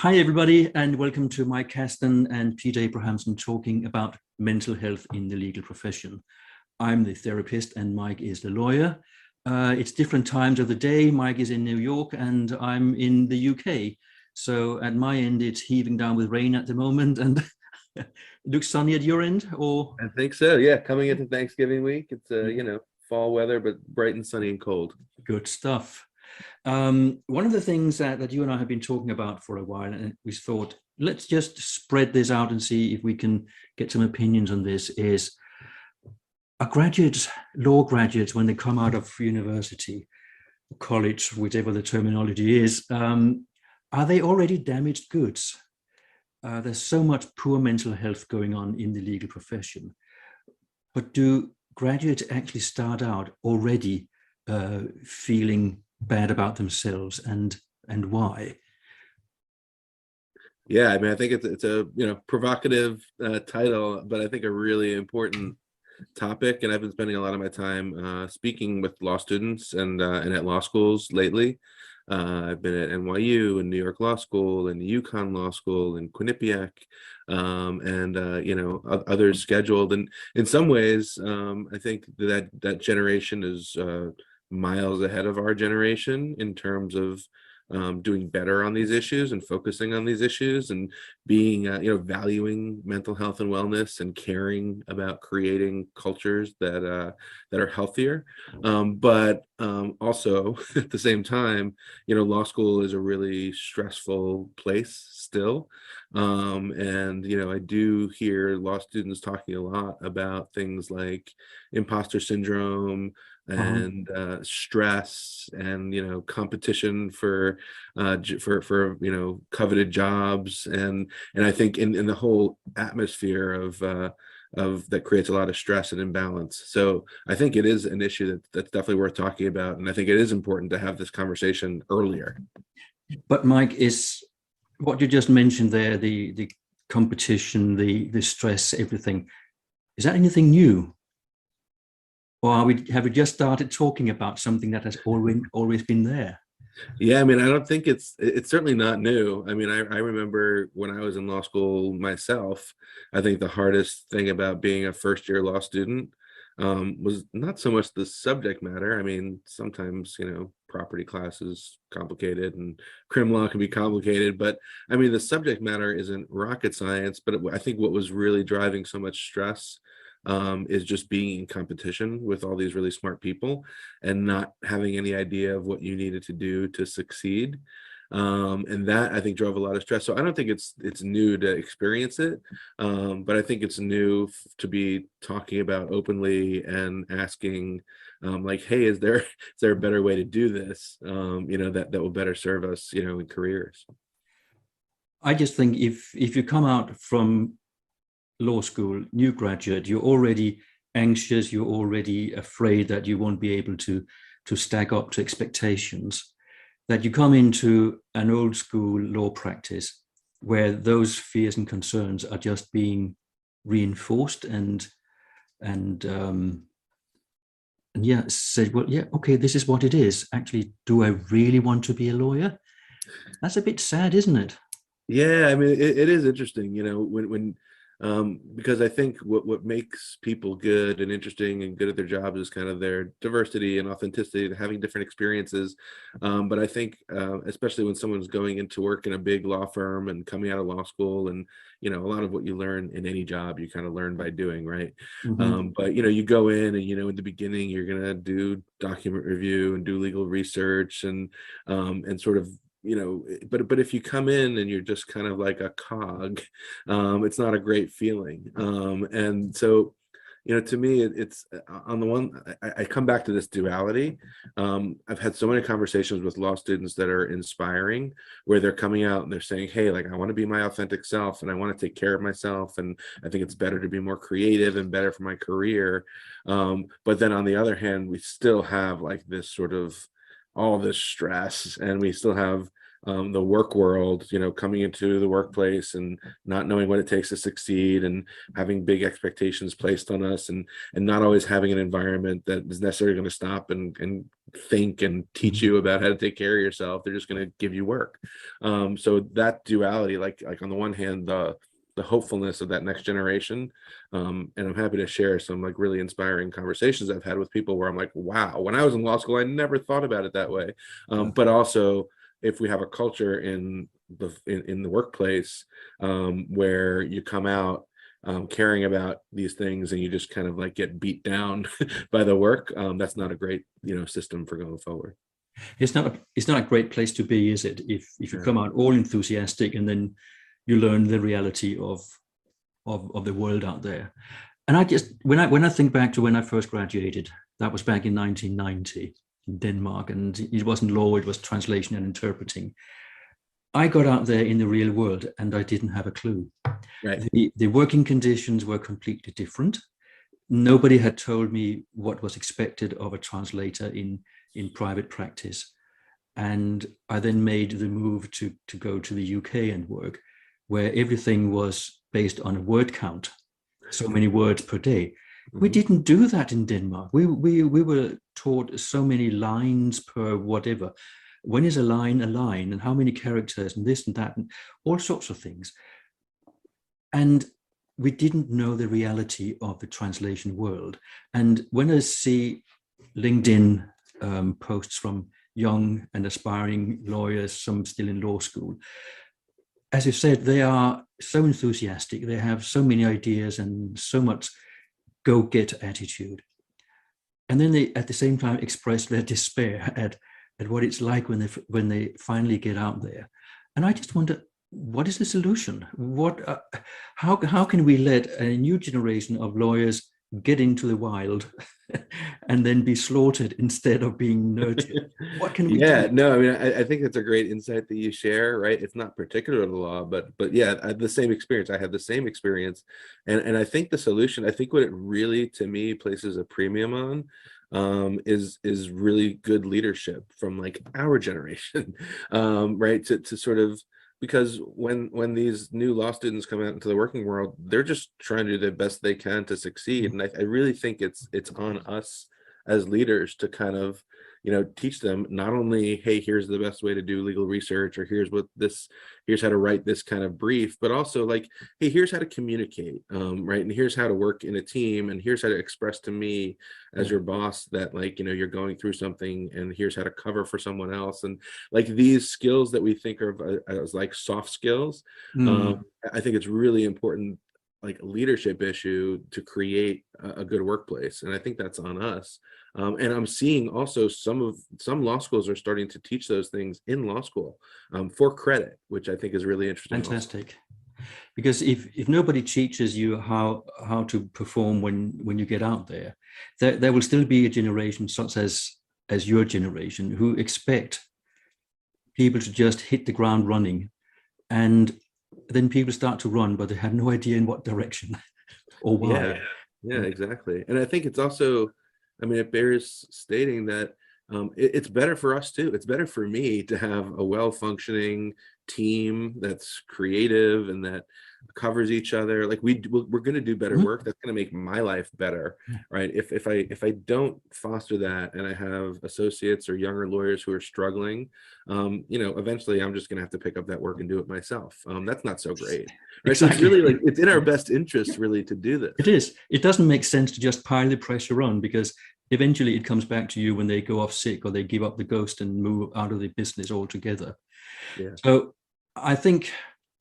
Hi, everybody, and welcome to Mike Caston and Peter Abrahamson talking about mental health in the legal profession. I'm the therapist and Mike is the lawyer. It's different times of the day. Mike is in New York and I'm in the UK. So at my end, it's heaving down with rain at the moment and it looks sunny at your end, or? I think so. Yeah, coming into Thanksgiving week, it's fall weather, but bright and sunny and cold. Good stuff. One of the things that you and I have been talking about for a while, and we thought, let's just spread this out and see if we can get some opinions on this, is are graduates, law graduates, when they come out of university, college, whichever the terminology is, are they already damaged goods? There's so much poor mental health going on in the legal profession. But do graduates actually start out already feeling bad about themselves, and why? Yeah, I mean, I think it's a provocative title, but I think a really important topic. And I've been spending a lot of my time speaking with law students and at law schools lately. I've been at NYU and New York Law School and UConn Law School and Quinnipiac, and others scheduled. And in some ways, I think that generation is miles ahead of our generation in terms of doing better on these issues and focusing on these issues and being, valuing mental health and wellness and caring about creating cultures that are healthier. But also at the same time, law school is a really stressful place still. And I do hear law students talking a lot about things like imposter syndrome and stress and competition for coveted jobs, and I think in the whole atmosphere of that creates a lot of stress and imbalance. So I think it is an issue that's definitely worth talking about, and I think it is important to have this conversation earlier. But Mike, is what you just mentioned there, the competition, the stress, everything, is that anything new? Or have we just started talking about something that has always been there? Yeah, I mean, I don't think it's certainly not new. I mean, I remember when I was in law school myself, I think the hardest thing about being a first year law student was not so much the subject matter. I mean, sometimes, property class is complicated and crim law can be complicated, but I mean, the subject matter isn't rocket science. But I think what was really driving so much stress is just being in competition with all these really smart people and not having any idea of what you needed to do to succeed. And that, I think, drove a lot of stress. So I don't think it's new to experience it, but I think it's new to be talking about openly and asking, like, hey, is there a better way to do this? That will better serve us, in careers. I just think if you come out from law school, new graduate, you're already anxious, you're already afraid that you won't be able to stack up to expectations, that you come into an old school law practice where those fears and concerns are just being reinforced and yeah, said, well, yeah, okay, this is what it is. Actually, do I really want to be a lawyer? That's a bit sad, isn't it? Yeah, I mean, it is interesting, when because I think what makes people good and interesting and good at their jobs is kind of their diversity and authenticity and having different experiences. But I think, especially when someone's going into work in a big law firm and coming out of law school, and a lot of what you learn in any job, you kind of learn by doing, right? Mm-hmm. But you go in and in the beginning, you're gonna do document review and do legal research and sort of but if you come in and you're just kind of like a cog, it's not a great feeling. And so to me, it's on the one, I come back to this duality. I've had so many conversations with law students that are inspiring, where they're coming out and they're saying, hey, like, I want to be my authentic self and I want to take care of myself, and I think it's better to be more creative and better for my career. But then on the other hand, we still have like this sort of all this stress, and we still have the work world, coming into the workplace and not knowing what it takes to succeed, and having big expectations placed on us, and not always having an environment that is necessarily going to stop and think and teach you about how to take care of yourself. They're just going to give you work. So that duality, like on the one hand, the hopefulness of that next generation. And I'm happy to share some like really inspiring conversations I've had with people where I'm like, wow, when I was in law school, I never thought about it that way. But also, if we have a culture in the workplace where you come out caring about these things, and you just kind of like get beat down by the work, that's not a great system for going forward. It's not a great place to be, is it? If you come out all enthusiastic and then you learn the reality of the world out there. And I just, when I think back to when I first graduated, that was back in 1990 in Denmark, and it wasn't law, it was translation and interpreting. I got out there in the real world and I didn't have a clue. Right. The working conditions were completely different. Nobody had told me what was expected of a translator in private practice. And I then made the move to go to the UK and work, where everything was based on a word count, so many words per day. We didn't do that in Denmark. We were taught so many lines per whatever. When is a line, and how many characters, and this and that, and all sorts of things. And we didn't know the reality of the translation world. And when I see LinkedIn posts from young and aspiring lawyers, some still in law school, as you said, they are so enthusiastic. They have so many ideas and so much go-get attitude. And then they, at the same time, express their despair at what it's like when they finally get out there. And I just wonder, what is the solution? How can we let a new generation of lawyers get into the wild and then be slaughtered instead of being nurtured? What can we do? No, I mean, I think that's a great insight that you share, right? It's not particular to the law, but yeah, I had the same experience. I had the same experience. And I think the solution, I think what it really, to me, places a premium on is really good leadership from like our generation, right? To sort of, because when these new law students come out into the working world, they're just trying to do the best they can to succeed. And I really think it's on us as leaders to kind of teach them not only, hey, here's the best way to do legal research, or here's how to write this kind of brief, but also like, hey, here's how to communicate, right? And here's how to work in a team, and here's how to express to me as your boss that like you're going through something, and here's how to cover for someone else. And like these skills that we think of as like soft skills, I think it's really important, like a leadership issue, to create a good workplace. And I think that's on us. And I'm seeing also some law schools are starting to teach those things in law school for credit, which I think is really interesting. Fantastic. Also. Because if nobody teaches you how to perform when you get out there, there will still be a generation such as your generation who expect people to just hit the ground running, and then people start to run, but they have no idea in what direction or why. Yeah, exactly. And I think it's also, I mean, it bears stating that it's better for us too. It's better for me to have a well-functioning team that's creative and that covers each other. Like we're going to do better work. That's going to make my life better, right? If I don't foster that, and I have associates or younger lawyers who are struggling, eventually I'm just going to have to pick up that work and do it myself. That's not so great. Right? Exactly. So it's really like, it's in our best interest really to do this. It is. It doesn't make sense to just pile the pressure on, because eventually it comes back to you when they go off sick or they give up the ghost and move out of the business altogether. Yeah. So I think,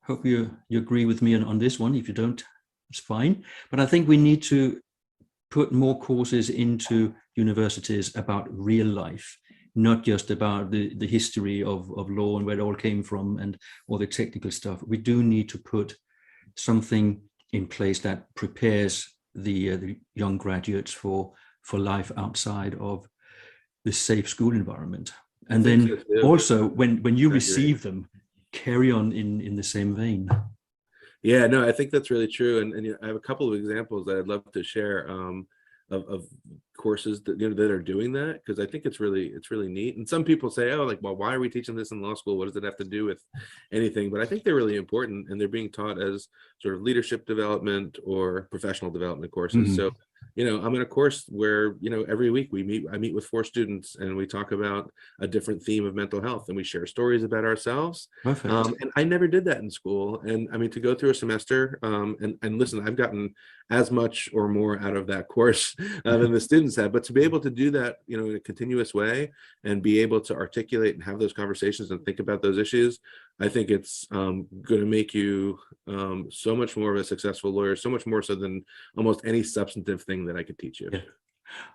hope you agree with me on this one. If you don't, it's fine. But I think we need to put more courses into universities about real life, not just about the history of law and where it all came from and all the technical stuff. We do need to put something in place that prepares the young graduates for life outside of the safe school environment. And then also when you receive them, carry on in the same vein. Yeah, no, I think that's really true. And I have a couple of examples that I'd love to share. of courses that, you know, that are doing that, because I think it's really neat. And some people say, oh, like, well, why are we teaching this in law school? What does it have to do with anything? But I think they're really important, and they're being taught as sort of leadership development or professional development courses. Mhm. So, you know, I'm in a course where, you know, every week I meet with 4 students, and we talk about a different theme of mental health, and we share stories about ourselves. Perfect. And I never did that in school. And I mean, to go through a semester, and listen, I've gotten as much or more out of that course than the students have, but to be able to do that, you know, in a continuous way, and be able to articulate and have those conversations and think about those issues, I think it's going to make you so much more of a successful lawyer, so much more so than almost any substantive thing that I could teach you. Yeah.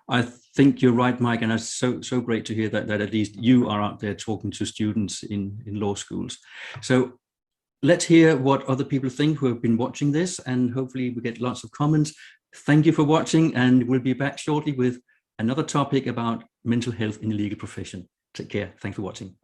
I think you're right, Mike, and it's so great to hear that at least you are out there talking to students in law schools. So let's hear what other people think who have been watching this, and hopefully we get lots of comments. Thank you for watching, and we'll be back shortly with another topic about mental health in the legal profession. Take care. Thanks for watching.